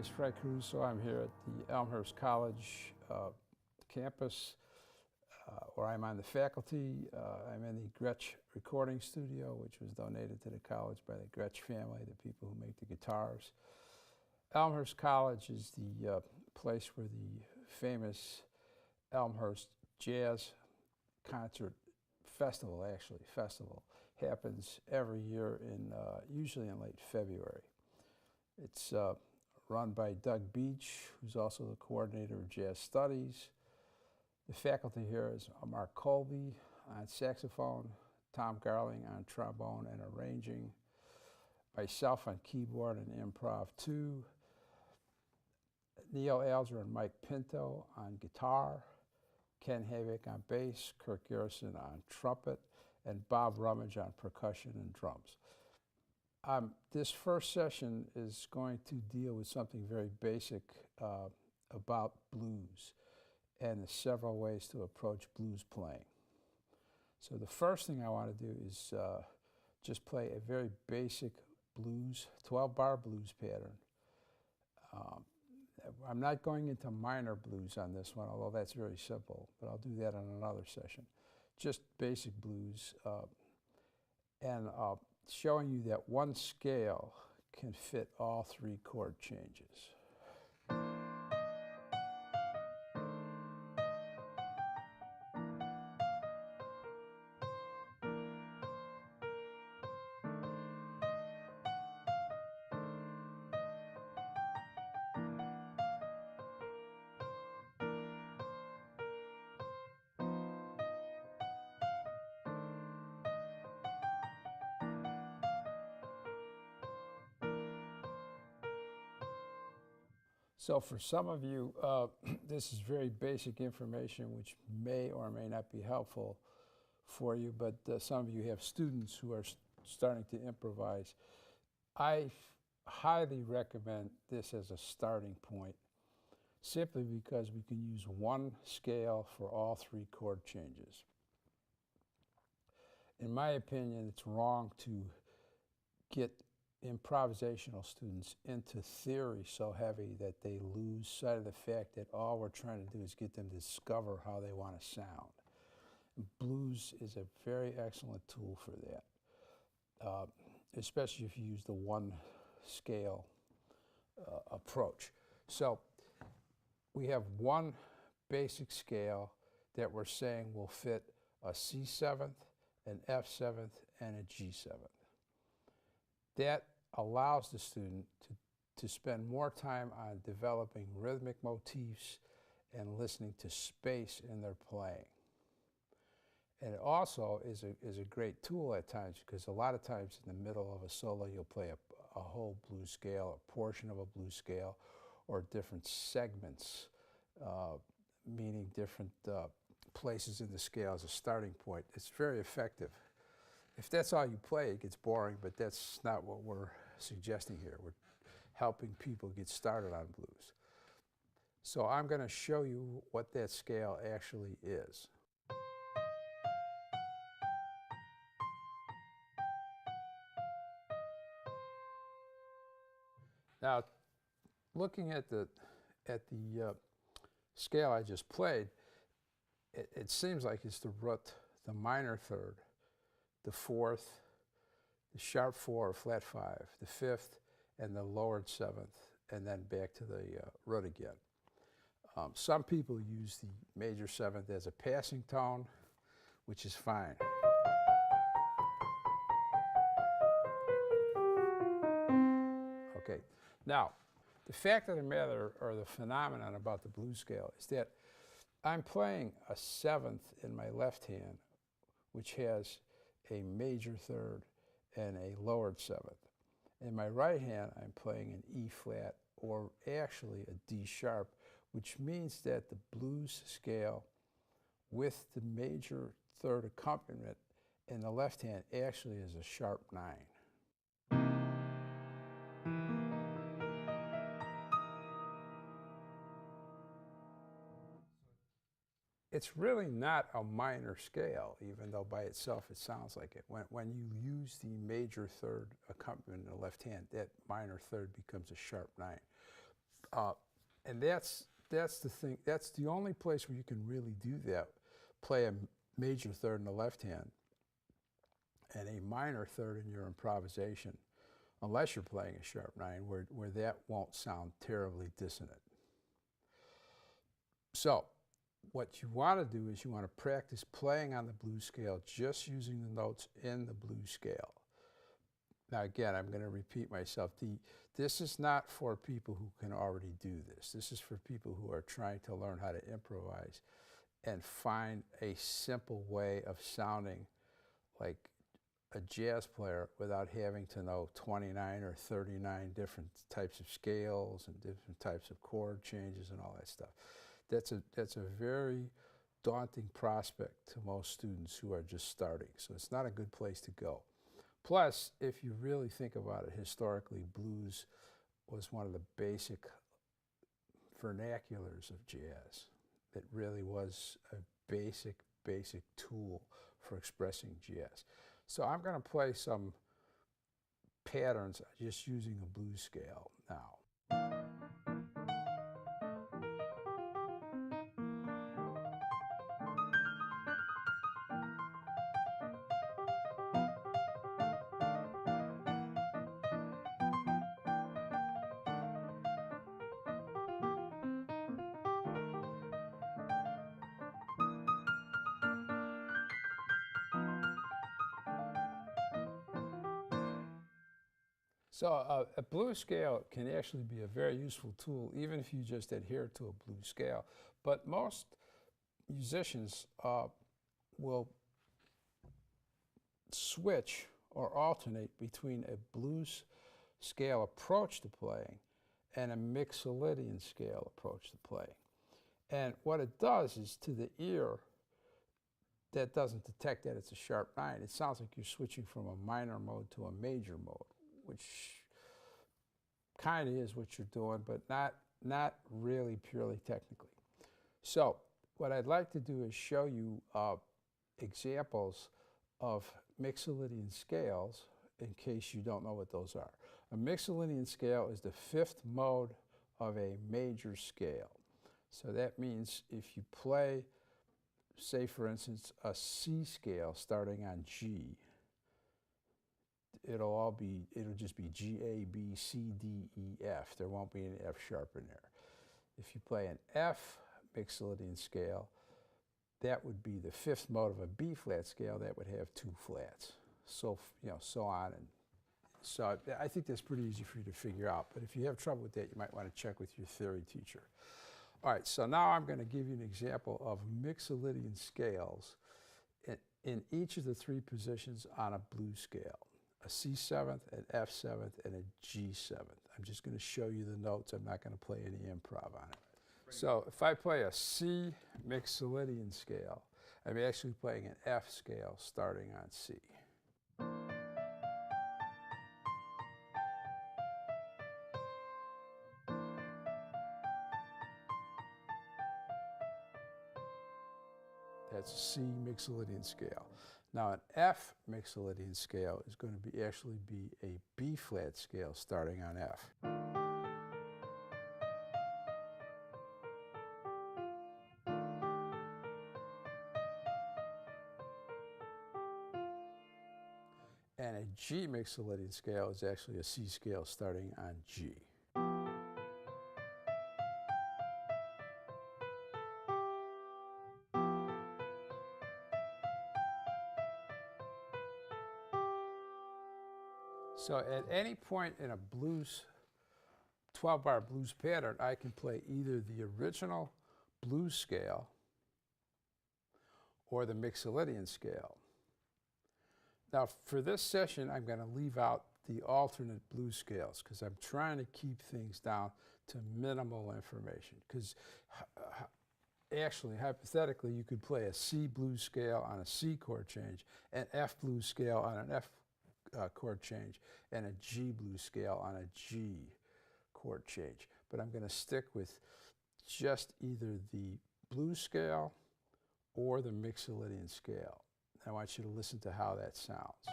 is Fred Caruso. I'm here at the Elmhurst College campus where I'm on the faculty. I'm in the Gretsch recording studio, which was donated to the college by the Gretsch family, the people who make the guitars. Elmhurst College is the place where the famous Elmhurst Jazz Concert Festival, happens every year in usually in late February. It's run by Doug Beach, who's also the coordinator of jazz studies. The faculty here is Mark Colby on saxophone, Tom Garling on trombone and arranging, myself on keyboard and improv 2, Neil Alger and Mike Pinto on guitar, Ken Havoc on bass, Kirk Garrison on trumpet, and Bob Rummage on percussion and drums. This first session is going to deal with something very basic about blues and the several ways to approach blues playing. So the first thing I want to do is just play a very basic blues, 12-bar blues pattern. I'm not going into minor blues on this one, although that's very simple, but I'll do that on another session. Just basic blues, and showing you that one scale can fit all 3 chord changes. So for some of you, this is very basic information which may or may not be helpful for you, but some of you have students who are starting to improvise. I highly recommend this as a starting point, simply because we can use one scale for all 3 chord changes. In my opinion, it's wrong to get improvisational students into theory so heavy that they lose sight of the fact that all we're trying to do is get them to discover how they want to sound. Blues is a very excellent tool for that, especially if you use the one scale approach. So we have one basic scale that we're saying will fit a C7th, an F7th, and a G7th. That allows the student to spend more time on developing rhythmic motifs and listening to space in their playing. And it also is a great tool at times, because a lot of times in the middle of a solo you'll play a whole blues scale, a portion of a blues scale, or different segments, meaning different places in the scale as a starting point. It's very effective. If that's all you play, it gets boring, but that's not what we're suggesting here. We're helping people get started on blues. So I'm going to show you what that scale actually is. Now, looking at the scale I just played, it seems like it's the root, the minor third, the 4th, the sharp 4 or flat 5, the 5th, and the lowered 7th, and then back to the root again. Some people use the major 7th as a passing tone, which is fine. Okay, now, the fact of the matter, or the phenomenon about the blues scale, is that I'm playing a 7th in my left hand, which has a major 3rd and a lowered 7th. In my right hand, I'm playing an E flat, or actually a D sharp, which means that the blues scale with the major 3rd accompaniment in the left hand actually is a sharp 9. It's really not a minor scale, even though by itself it sounds like it. When you use the major 3rd accompaniment in the left hand, that minor 3rd becomes a sharp 9. And that's the thing. That's the only place where you can really do that. Play a major third in the left hand and a minor third in your improvisation, unless you're playing a sharp 9, where that won't sound terribly dissonant. So what you want to do is you want to practice playing on the blues scale just using the notes in the blues scale. Now again, I'm going to repeat myself. This is not for people who can already do this. This is for people who are trying to learn how to improvise and find a simple way of sounding like a jazz player without having to know 29 or 39 different types of scales and different types of chord changes and all that stuff. That's a very daunting prospect to most students who are just starting, so it's not a good place to go. Plus, if you really think about it, historically, blues was one of the basic vernaculars of jazz. It really was a basic tool for expressing jazz. So I'm going to play some patterns just using the blues scale now. So a blues scale can actually be a very useful tool, even if you just adhere to a blues scale. But most musicians will switch or alternate between a blues scale approach to playing and a Mixolydian scale approach to playing. And what it does is, to the ear that doesn't detect that it's a sharp 9, it sounds like you're switching from a minor mode to a major mode, which kind of is what you're doing, but not really purely technically. So what I'd like to do is show you examples of Mixolydian scales in case you don't know what those are. A Mixolydian scale is the 5th mode of a major scale. So that means if you play, say for instance, a C scale starting on G, it'll just be G, A, B, C, D, E, F. There won't be an F sharp in there. If you play an F Mixolydian scale, that would be the 5th mode of a B flat scale. That would have 2 flats. So, so on. And so I think that's pretty easy for you to figure out. But if you have trouble with that, you might want to check with your theory teacher. All right, so now I'm going to give you an example of Mixolydian scales in each of the 3 positions on a blues scale. A C7th, an F7th, and a G7th. I'm just going to show you the notes. I'm not going to play any improv on it. So if I play a C Mixolydian scale, I'm actually playing an F scale starting on C. That's a C Mixolydian scale. Now an F Mixolydian scale is going to actually be a B flat scale starting on F. And a G Mixolydian scale is actually a C scale starting on G. So at any point in a blues, 12-bar blues pattern, I can play either the original blues scale or the Mixolydian scale. Now for this session, I'm going to leave out the alternate blues scales because I'm trying to keep things down to minimal information. Because actually, hypothetically, you could play a C blues scale on a C chord change, an F blues scale on an F chord change, and a G blues scale on a G chord change. But I'm going to stick with just either the blues scale or the Mixolydian scale. I want you to listen to how that sounds.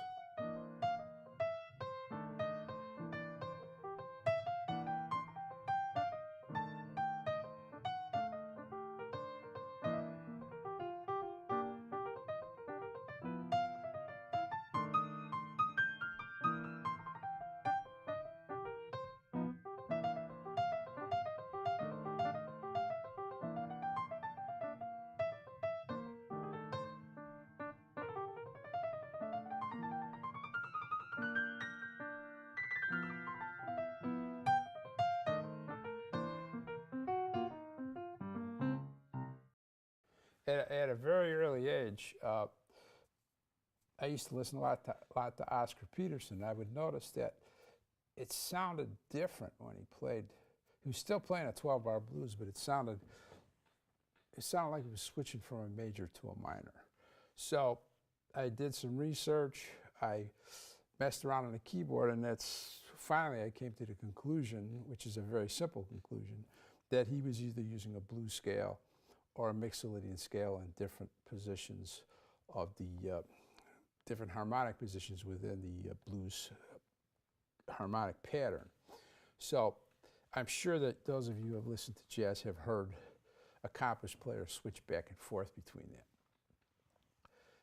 at a very early age, I used to listen a lot to Oscar Peterson. I would notice that it sounded different when he played. He was still playing a 12-bar blues, but it sounded like he was switching from a major to a minor. So I did some research. I messed around on the keyboard, and finally I came to the conclusion, which is a very simple conclusion, that he was either using a blues scale or a Mixolydian scale in different positions of the different harmonic positions within the blues harmonic pattern. So I'm sure that those of you who have listened to jazz have heard accomplished players switch back and forth between that.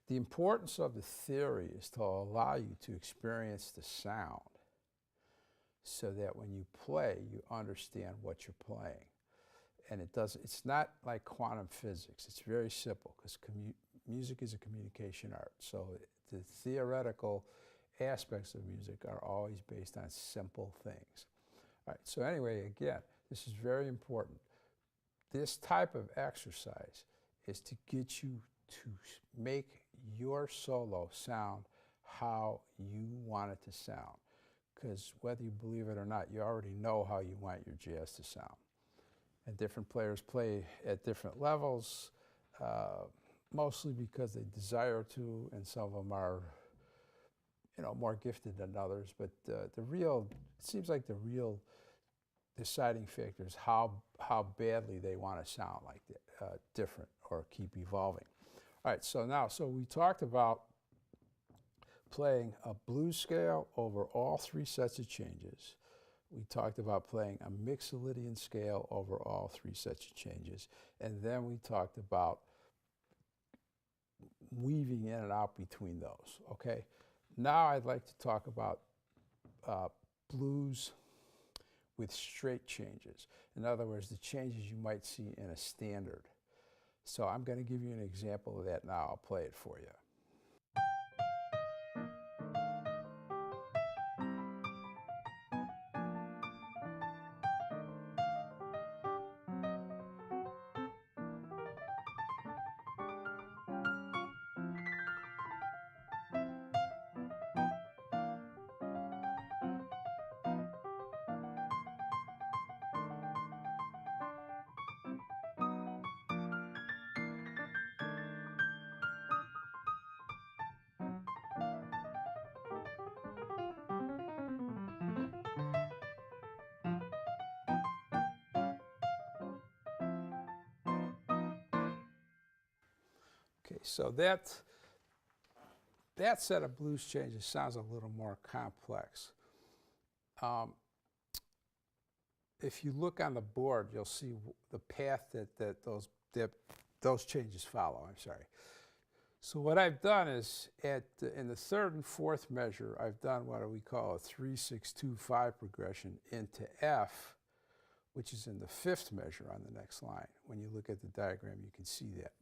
The importance of the theory is to allow you to experience the sound so that when you play, you understand what you're playing. And it's not like quantum physics. It's very simple because music is a communication art. So the theoretical aspects of music are always based on simple things. All right, so anyway, again, this is very important. This type of exercise is to get you to make your solo sound how you want it to sound. Because whether you believe it or not, you already know how you want your jazz to sound. And different players play at different levels, mostly because they desire to, and some of them are, more gifted than others. But it seems like the real deciding factor is how badly they want to sound like different or keep evolving. All right, so we talked about playing a blues scale over all three sets of changes. We talked about playing a Mixolydian scale over all three sets of changes. And then we talked about weaving in and out between those, okay? Now I'd like to talk about blues with straight changes. In other words, the changes you might see in a standard. So I'm going to give you an example of that now. I'll play it for you. Okay, so that set of blues changes sounds a little more complex. If you look on the board, you'll see the path that those changes follow. I'm sorry. So what I've done is in the third and fourth measure, I've done what we call a 3-6-2-5 progression into F, which is in the fifth measure on the next line. When you look at the diagram, you can see that.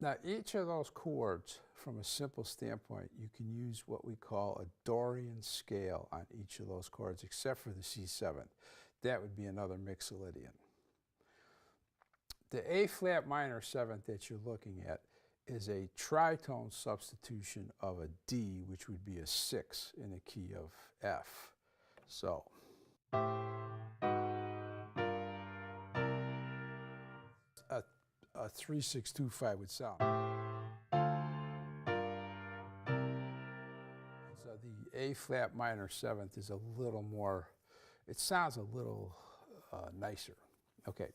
Now, each of those chords, from a simple standpoint, you can use what we call a Dorian scale on each of those chords, except for the C7. That would be another Mixolydian. The A-flat minor 7th that you're looking at is a tritone substitution of a D, which would be a 6 in the key of F. So a 3-6-2-5 would sound. So the A-flat minor 7th is a little more, it sounds a little nicer. Okay.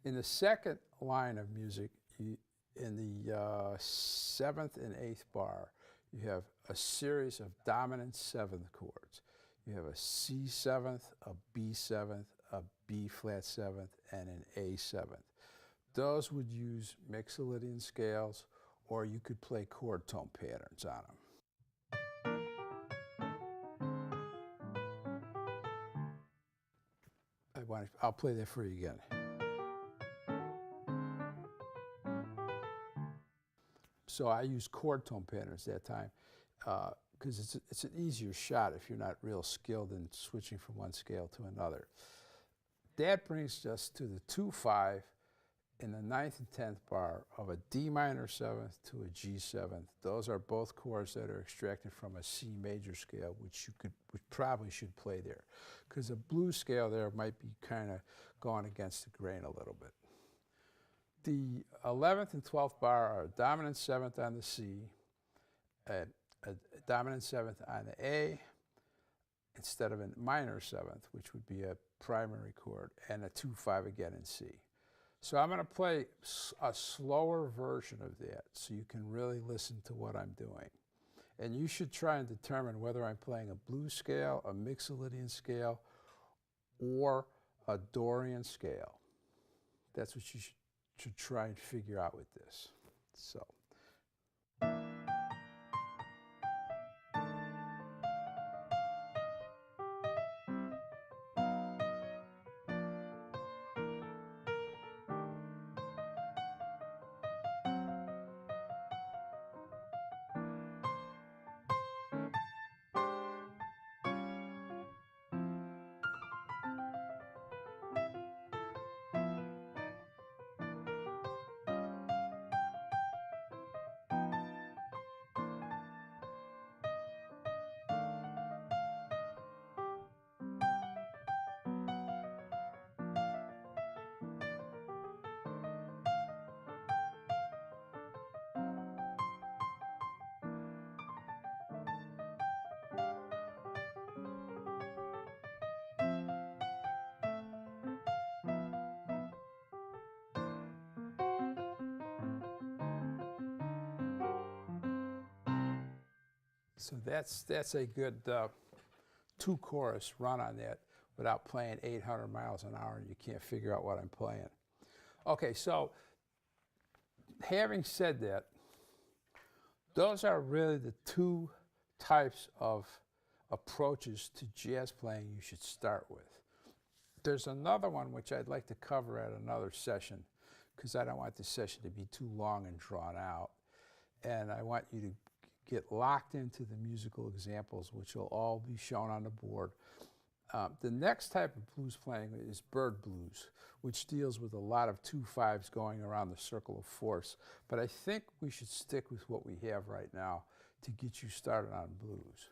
In the second line of music, in the 7th and 8th bar, you have a series of dominant 7th chords. You have a C7th, a B7th, a B-flat 7th, and an A7th. Those would use Mixolydian scales, or you could play chord tone patterns on them. I'll play that for you again. So I use chord tone patterns that time because it's an easier shot if you're not real skilled in switching from one scale to another. That brings us to the 2-5, in the 9th and 10th bar of a D minor 7th to a G 7th. Those are both chords that are extracted from a C major scale, which probably should play there, because a blues scale there might be kind of going against the grain a little bit. The 11th and 12th bar are a dominant 7th on the C, a dominant 7th on the A, instead of a minor 7th, which would be a primary chord, and a 2-5 again in C. So I'm going to play a slower version of that so you can really listen to what I'm doing. And you should try and determine whether I'm playing a blues scale, a Mixolydian scale, or a Dorian scale. That's what you should try and figure out with this. So. So that's a good 2-chorus run on that without playing 800 miles an hour and you can't figure out what I'm playing. Okay, so having said that, those are really the 2 types of approaches to jazz playing you should start with. There's another one which I'd like to cover at another session because I don't want this session to be too long and drawn out. And I want you to get locked into the musical examples, which will all be shown on the board. The next type of blues playing is Byrd Blues, which deals with a lot of 2-5s going around the circle of force. But I think we should stick with what we have right now to get you started on blues.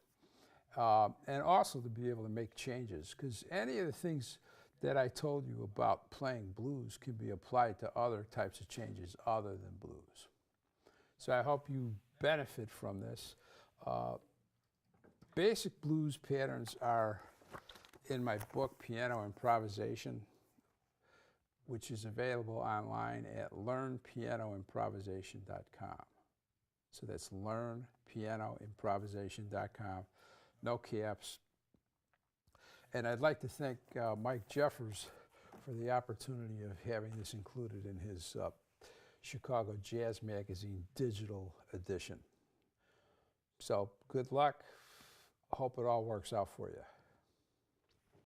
And also to be able to make changes, because any of the things that I told you about playing blues can be applied to other types of changes other than blues. So I hope you benefit from this. Basic blues patterns are in my book, Piano Improvisation, which is available online at learnpianoimprovisation.com. So that's learnpianoimprovisation.com, no caps. And I'd like to thank Mike Jeffers for the opportunity of having this included in his Chicago Jazz Magazine digital edition. So good luck. Hope it all works out for you.